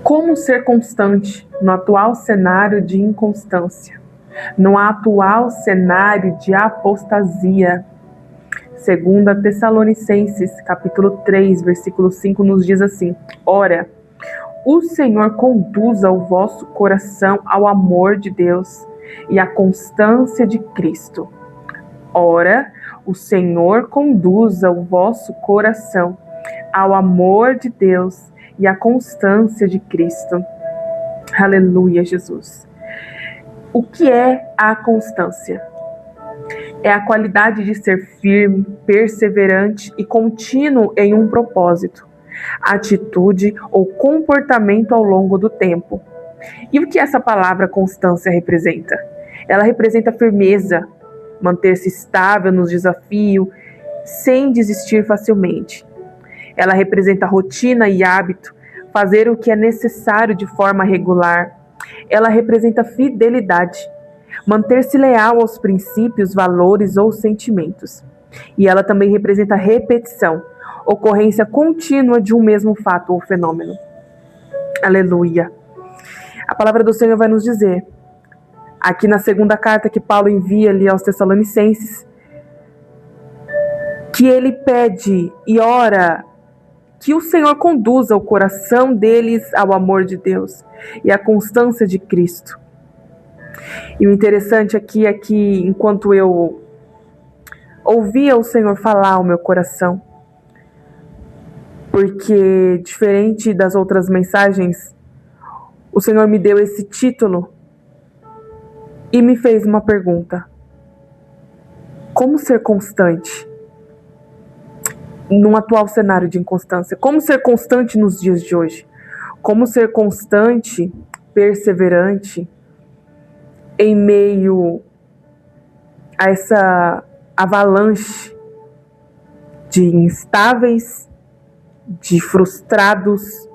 Como ser constante no atual cenário de inconstância, no atual cenário de apostasia? 2 Tessalonicenses, capítulo 3, versículo 5, nos diz assim: Ora, o Senhor conduza o vosso coração ao amor de Deus e à constância de Cristo. Ora, o Senhor conduza o vosso coração ao amor de Deus e à constância de Cristo. Aleluia, Jesus. O que é a constância? É a qualidade de ser firme, perseverante e contínuo em um propósito, atitude ou comportamento ao longo do tempo. E o que essa palavra constância representa? Ela representa firmeza, manter-se estável nos desafios, sem desistir facilmente. Ela representa rotina e hábito, fazer o que é necessário de forma regular. Ela representa fidelidade, manter-se leal aos princípios, valores ou sentimentos. E ela também representa repetição, ocorrência contínua de um mesmo fato ou fenômeno. Aleluia. A palavra do Senhor vai nos dizer, aqui na segunda carta que Paulo envia ali aos Tessalonicenses, que ele pede e ora que o Senhor conduza o coração deles ao amor de Deus e à constância de Cristo. E o interessante aqui é que, enquanto eu ouvia o Senhor falar ao meu coração, porque, diferente das outras mensagens, o Senhor me deu esse título e me fez uma pergunta: como ser constante num atual cenário de inconstância? Como ser constante nos dias de hoje? Como ser constante, perseverante, em meio a essa avalanche de instáveis, de frustrados,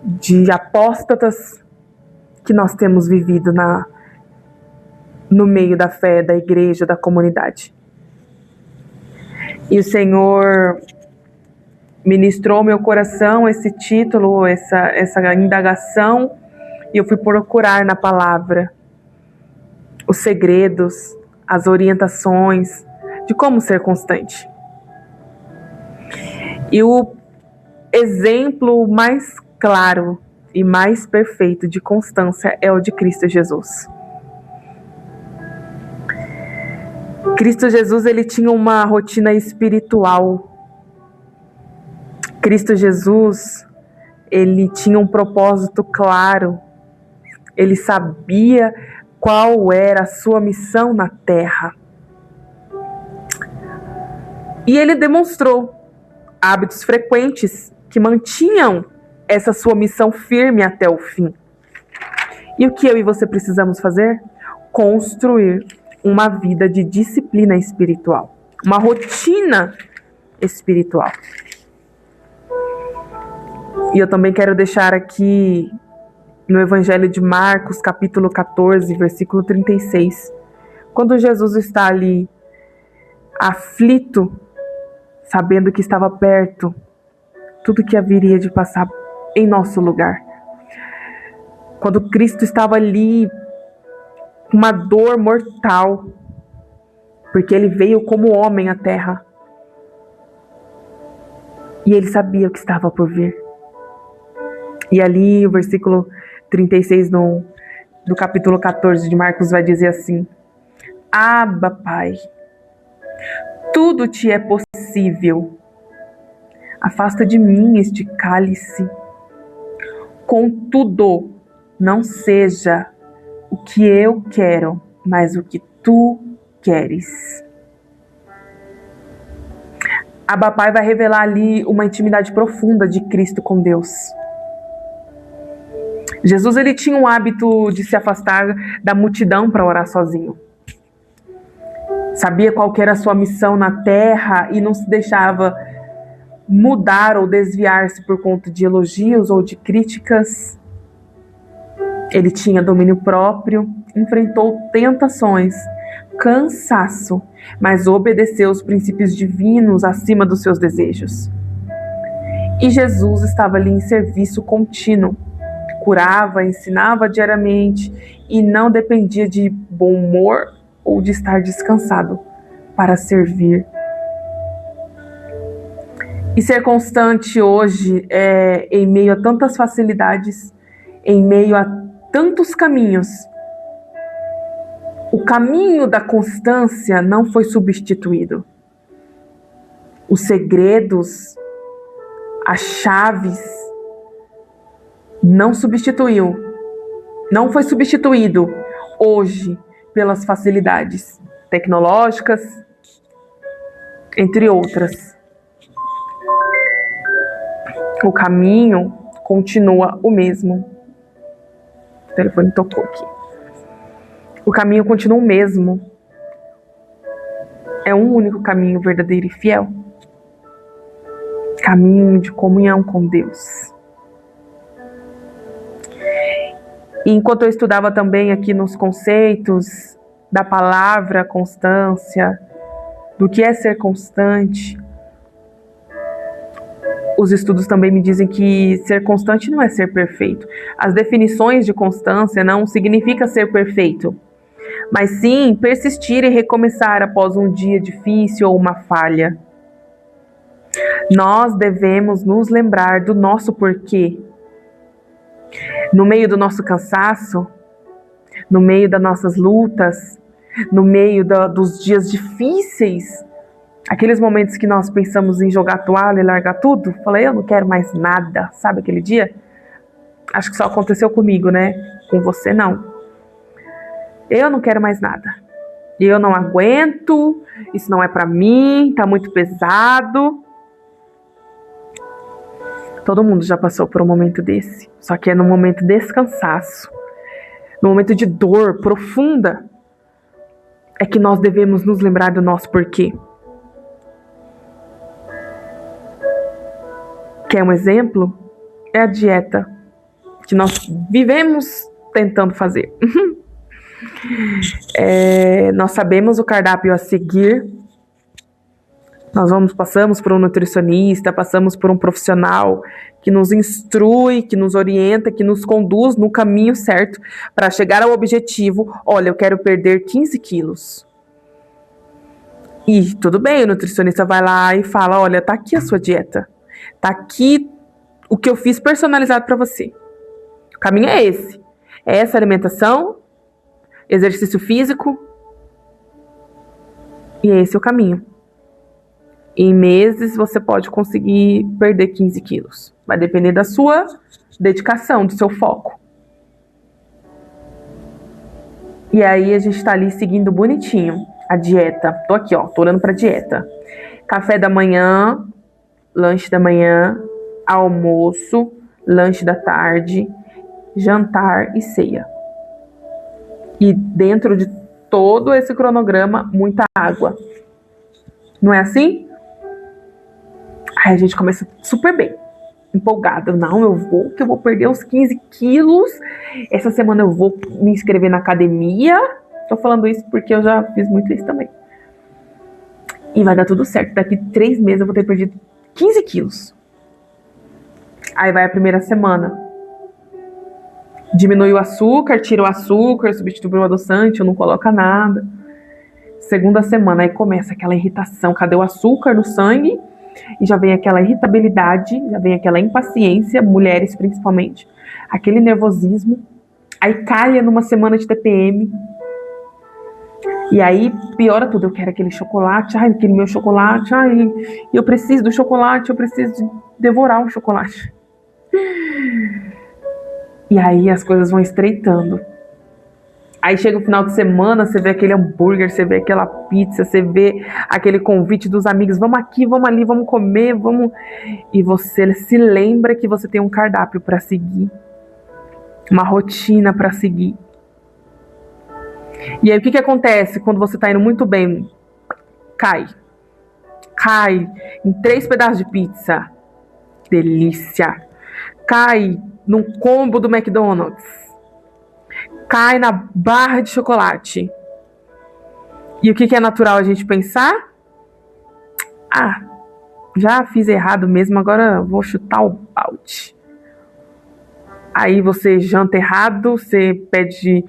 de apóstatas que nós temos vivido no meio da fé, da igreja, da comunidade? E o Senhor ministrou ao meu coração esse título, essa indagação, e eu fui procurar na palavra os segredos, as orientações de como ser constante. E o exemplo mais claro e mais perfeito de constância é o de Cristo Jesus. Cristo Jesus, ele tinha uma rotina espiritual. Cristo Jesus, ele tinha um propósito claro. Ele sabia qual era a sua missão na terra. E ele demonstrou hábitos frequentes que mantinham essa sua missão firme até o fim. E o que eu e você precisamos fazer? Construir uma vida de disciplina espiritual, uma rotina espiritual. E eu também quero deixar aqui no Evangelho de Marcos, capítulo 14, versículo 36, quando Jesus está ali aflito, sabendo que estava perto tudo que haveria de passar em nosso lugar. Quando Cristo estava ali com uma dor mortal, porque ele veio como homem à terra. E ele sabia o que estava por vir. E ali o versículo 36 do capítulo 14 de Marcos vai dizer assim: Abba, Pai, tudo te é possível. Afasta de mim este cálice. Contudo, não seja o que eu quero, mas o que tu queres. Abba, Pai vai revelar ali uma intimidade profunda de Cristo com Deus. Jesus, ele tinha um hábito de se afastar da multidão para orar sozinho. Sabia qual que era a sua missão na terra e não se deixava mudar ou desviar-se por conta de elogios ou de críticas. Ele tinha domínio próprio, enfrentou tentações, cansaço, mas obedeceu os princípios divinos acima dos seus desejos. E Jesus estava ali em serviço contínuo. Curava, ensinava diariamente e não dependia de bom humor ou de estar descansado para servir. E ser constante hoje, em meio a tantas facilidades, em meio a tantos caminhos, o caminho da constância não foi substituído. Os segredos, as chaves, não foi substituído hoje pelas facilidades tecnológicas, entre outras. O caminho continua o mesmo. O telefone tocou aqui. O caminho continua o mesmo. É um único caminho verdadeiro e fiel. Caminho de comunhão com Deus. E enquanto eu estudava também aqui nos conceitos da palavra constância, do que é ser constante, os estudos também me dizem que ser constante não é ser perfeito. As definições de constância não significa ser perfeito, mas sim persistir e recomeçar após um dia difícil ou uma falha. Nós devemos nos lembrar do nosso porquê. No meio do nosso cansaço, no meio das nossas lutas, no meio dos dias difíceis, aqueles momentos que nós pensamos em jogar a toalha e largar tudo, falei, eu não quero mais nada, sabe aquele dia? Acho que só aconteceu comigo, né? Com você não. Eu não quero mais nada. Eu não aguento, isso não é pra mim, tá muito pesado. Todo mundo já passou por um momento desse, só que é no momento desse cansaço, no momento de dor profunda, é que nós devemos nos lembrar do nosso porquê. Quer um exemplo? É a dieta que nós vivemos tentando fazer. Nós sabemos o cardápio a seguir. Nós passamos por um nutricionista, passamos por um profissional que nos instrui, que nos orienta, que nos conduz no caminho certo para chegar ao objetivo. Olha, eu quero perder 15 quilos. E tudo bem, o nutricionista vai lá e fala, olha, tá aqui a sua dieta. Tá aqui o que eu fiz personalizado para você. O caminho é esse. É essa alimentação, exercício físico. E esse é o caminho. Em meses você pode conseguir perder 15 quilos. Vai depender da sua dedicação, do seu foco. E aí a gente tá ali seguindo bonitinho a dieta. Tô aqui, ó, tô olhando pra dieta. Café da manhã, lanche da manhã, almoço, lanche da tarde, jantar e ceia. E dentro de todo esse cronograma, muita água. Não é assim? Aí a gente começa super bem, empolgada. Não, que eu vou perder uns 15 quilos. Essa semana eu vou me inscrever na academia. Tô falando isso porque eu já fiz muito isso também. E vai dar tudo certo. Daqui 3 meses eu vou ter perdido 15 quilos. Aí vai a primeira semana. Diminui o açúcar, tira o açúcar, substitui por um adoçante, ou não coloca nada. Segunda semana, aí começa aquela irritação. Cadê o açúcar no sangue? E já vem aquela irritabilidade, já vem aquela impaciência, mulheres principalmente, aquele nervosismo. Aí calha numa semana de TPM. E aí piora tudo. Eu quero aquele chocolate, aquele meu chocolate, eu preciso do chocolate, eu preciso de devorar o chocolate. E aí as coisas vão estreitando. Aí chega o final de semana, você vê aquele hambúrguer, você vê aquela pizza, você vê aquele convite dos amigos, vamos aqui, vamos ali, vamos comer, vamos... E você se lembra que você tem um cardápio para seguir, uma rotina para seguir. E aí o que acontece quando você tá indo muito bem? Cai em 3 pedaços de pizza. Delícia. Cai num combo do McDonald's. Cai na barra de chocolate. E o que é natural a gente pensar? já fiz errado mesmo, agora vou chutar o balde. Aí você janta errado, você pede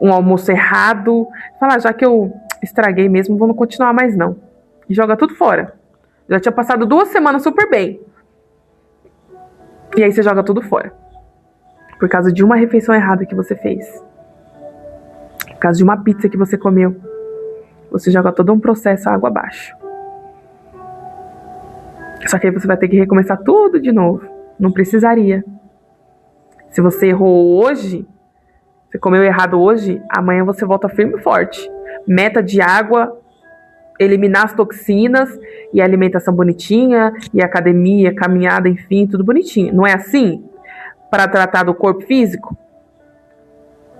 um almoço errado, fala, já que eu estraguei mesmo, vou não continuar mais não. E joga tudo fora. Já tinha passado 2 semanas super bem. E aí você joga tudo fora. Por causa de uma refeição errada que você fez. Por causa de uma pizza que você comeu. Você joga todo um processo água abaixo. Só que aí você vai ter que recomeçar tudo de novo. Não precisaria. Se você errou hoje, você comeu errado hoje, amanhã você volta firme e forte. Meta de água, eliminar as toxinas e a alimentação bonitinha, e academia, caminhada, enfim, tudo bonitinho. Não é assim? Para tratar do corpo físico?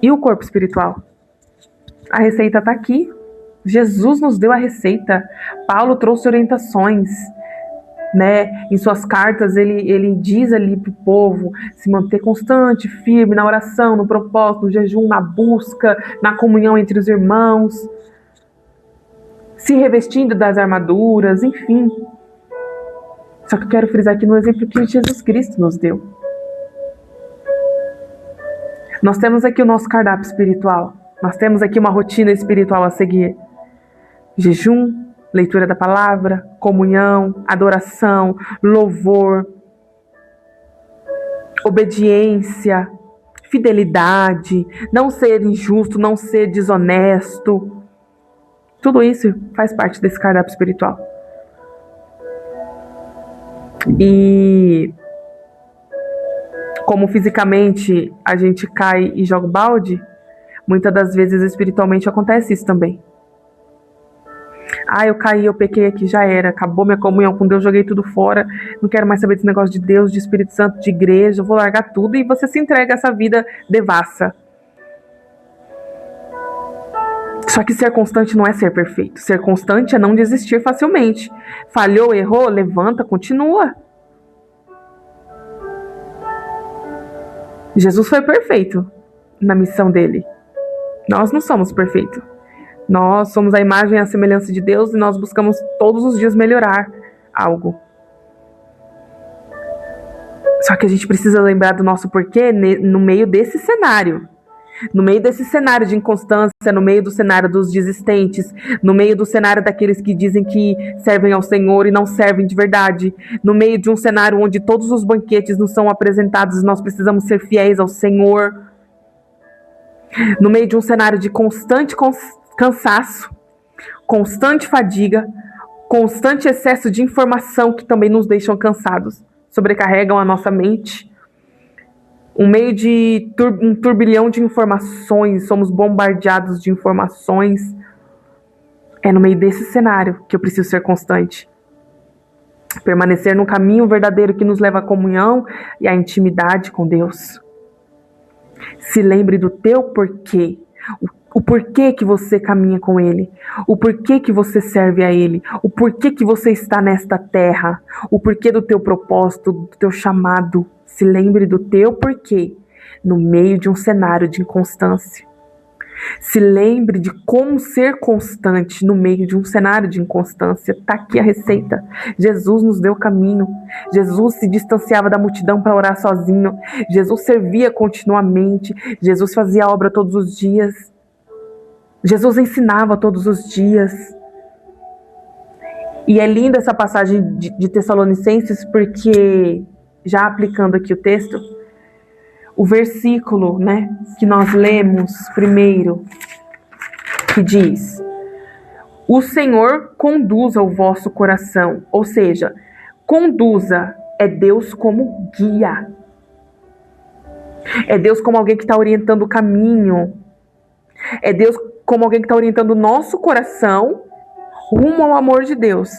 E o corpo espiritual? A receita está aqui. Jesus nos deu a receita. Paulo trouxe orientações. Né? Em suas cartas ele diz ali para o povo se manter constante, firme na oração, no propósito, no jejum, na busca, na comunhão entre os irmãos, se revestindo das armaduras, enfim. Só que eu quero frisar aqui no exemplo que Jesus Cristo nos deu. Nós temos aqui o nosso cardápio espiritual, nós temos aqui uma rotina espiritual a seguir: jejum, leitura da palavra, comunhão, adoração, louvor, obediência, fidelidade, não ser injusto, não ser desonesto. Tudo isso faz parte desse cardápio espiritual. E como fisicamente a gente cai e joga o balde, muitas das vezes espiritualmente acontece isso também. Eu caí, eu pequei aqui, já era, acabou minha comunhão com Deus, joguei tudo fora, não quero mais saber desse negócio de Deus, de Espírito Santo, de igreja, eu vou largar tudo, e você se entrega a essa vida devassa. Só que ser constante não é ser perfeito. Ser constante é não desistir facilmente. Falhou, errou, levanta, continua. Jesus foi perfeito na missão dele. Nós não somos perfeitos. Nós somos a imagem e a semelhança de Deus e nós buscamos todos os dias melhorar algo. Só que a gente precisa lembrar do nosso porquê no meio desse cenário. No meio desse cenário de inconstância, no meio do cenário dos desistentes, no meio do cenário daqueles que dizem que servem ao Senhor e não servem de verdade, no meio de um cenário onde todos os banquetes nos são apresentados e nós precisamos ser fiéis ao Senhor, no meio de um cenário de constante cansaço, constante fadiga, constante excesso de informação que também nos deixam cansados, sobrecarregam a nossa mente. Um meio de um turbilhão de informações, somos bombardeados de informações. É no meio desse cenário que eu preciso ser constante. Permanecer no caminho verdadeiro que nos leva à comunhão e à intimidade com Deus. Se lembre do teu porquê. O porquê que você caminha com Ele, o porquê que você serve a Ele, o porquê que você está nesta terra, o porquê do teu propósito, do teu chamado. Se lembre do teu porquê no meio de um cenário de inconstância. Se lembre de como ser constante no meio de um cenário de inconstância. Está aqui a receita. Jesus nos deu o caminho. Jesus se distanciava da multidão para orar sozinho. Jesus servia continuamente. Jesus fazia a obra todos os dias. Jesus ensinava todos os dias. E é linda essa passagem de Tessalonicenses, porque, já aplicando aqui o texto, o versículo, né, que nós lemos primeiro, que diz: o Senhor conduza o vosso coração. Ou seja, conduza é Deus como guia. É Deus como alguém que está orientando o caminho. É Deus como alguém que está orientando o nosso coração rumo ao amor de Deus.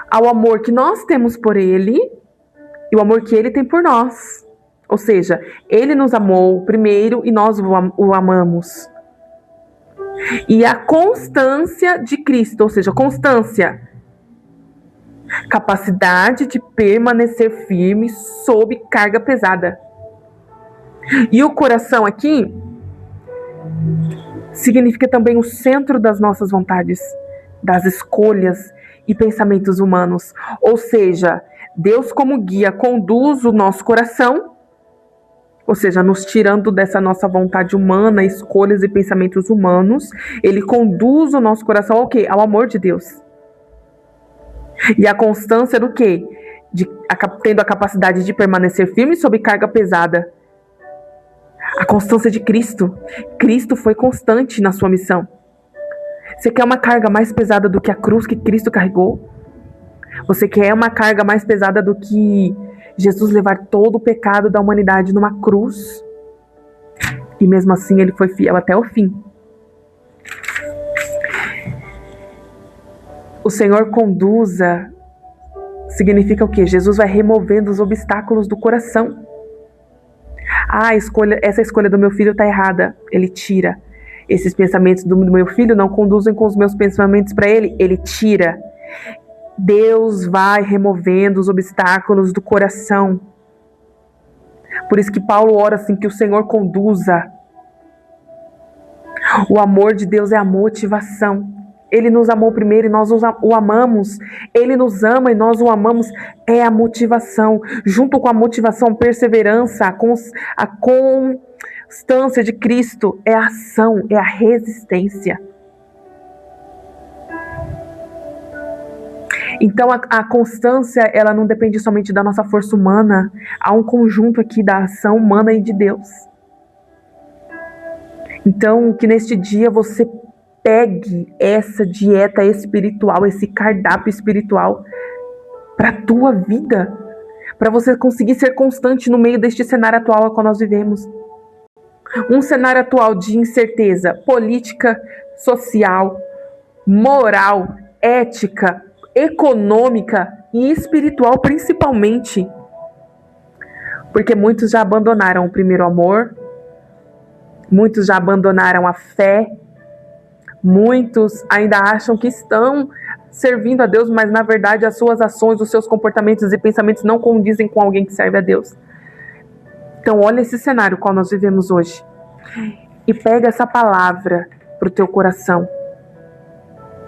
Ao amor que nós temos por Ele e o amor que Ele tem por nós. Ou seja, Ele nos amou primeiro e nós o amamos. E a constância de Cristo, ou seja, constância, capacidade de permanecer firme sob carga pesada. E o coração aqui significa também o centro das nossas vontades, das escolhas e pensamentos humanos. Ou seja, Deus como guia conduz o nosso coração, ou seja, nos tirando dessa nossa vontade humana, escolhas e pensamentos humanos. Ele conduz o nosso coração ao quê? Ao amor de Deus. E a constância do quê? Tendo a capacidade de permanecer firme sob carga pesada. A constância de Cristo. Cristo foi constante na sua missão. Você quer uma carga mais pesada do que a cruz que Cristo carregou? Você quer uma carga mais pesada do que Jesus levar todo o pecado da humanidade numa cruz? E mesmo assim ele foi fiel até o fim. O Senhor conduza significa o quê? Jesus vai removendo os obstáculos do coração. Essa escolha do meu filho está errada. Ele tira. Esses pensamentos do meu filho não conduzem com os meus pensamentos para ele. Ele tira. Deus vai removendo os obstáculos do coração. Por isso que Paulo ora assim, que o Senhor conduza. O amor de Deus é a motivação. Ele nos amou primeiro e nós o amamos. Ele nos ama e nós o amamos. É a motivação. Junto com a motivação, a perseverança, a constância de Cristo é a ação, é a resistência. Então a constância, ela não depende somente da nossa força humana. Há um conjunto aqui da ação humana e de Deus. Então que neste dia você pegue essa dieta espiritual, esse cardápio espiritual para a tua vida, para você conseguir ser constante no meio deste cenário atual a qual nós vivemos. Um cenário atual de incerteza política, social, moral, ética, econômica e espiritual principalmente. Porque muitos já abandonaram o primeiro amor, muitos já abandonaram a fé, muitos ainda acham que estão servindo a Deus, mas na verdade as suas ações, os seus comportamentos e pensamentos não condizem com alguém que serve a Deus. Então olha esse cenário qual nós vivemos hoje e pega essa palavra para o teu coração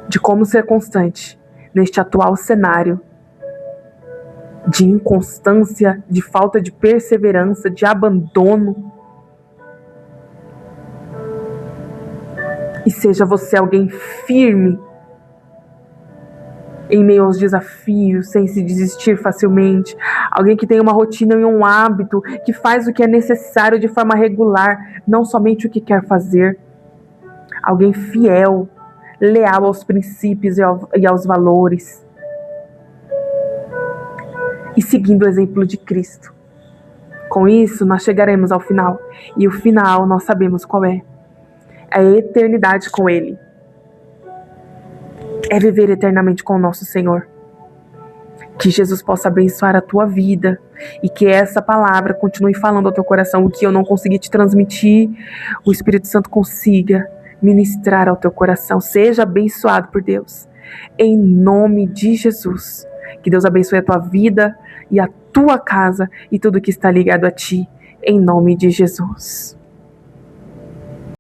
de como ser constante neste atual cenário de inconstância, de falta de perseverança, de abandono. E seja você alguém firme em meio aos desafios, sem se desistir facilmente. Alguém que tem uma rotina e um hábito, que faz o que é necessário de forma regular, não somente o que quer fazer. Alguém fiel, leal aos princípios e aos valores. E seguindo o exemplo de Cristo. Com isso, nós chegaremos ao final. E o final nós sabemos qual é. A eternidade com Ele. É viver eternamente com o nosso Senhor. Que Jesus possa abençoar a tua vida e que essa palavra continue falando ao teu coração. O que eu não consegui te transmitir, o Espírito Santo consiga ministrar ao teu coração. Seja abençoado por Deus. Em nome de Jesus. Que Deus abençoe a tua vida e a tua casa e tudo que está ligado a ti. Em nome de Jesus.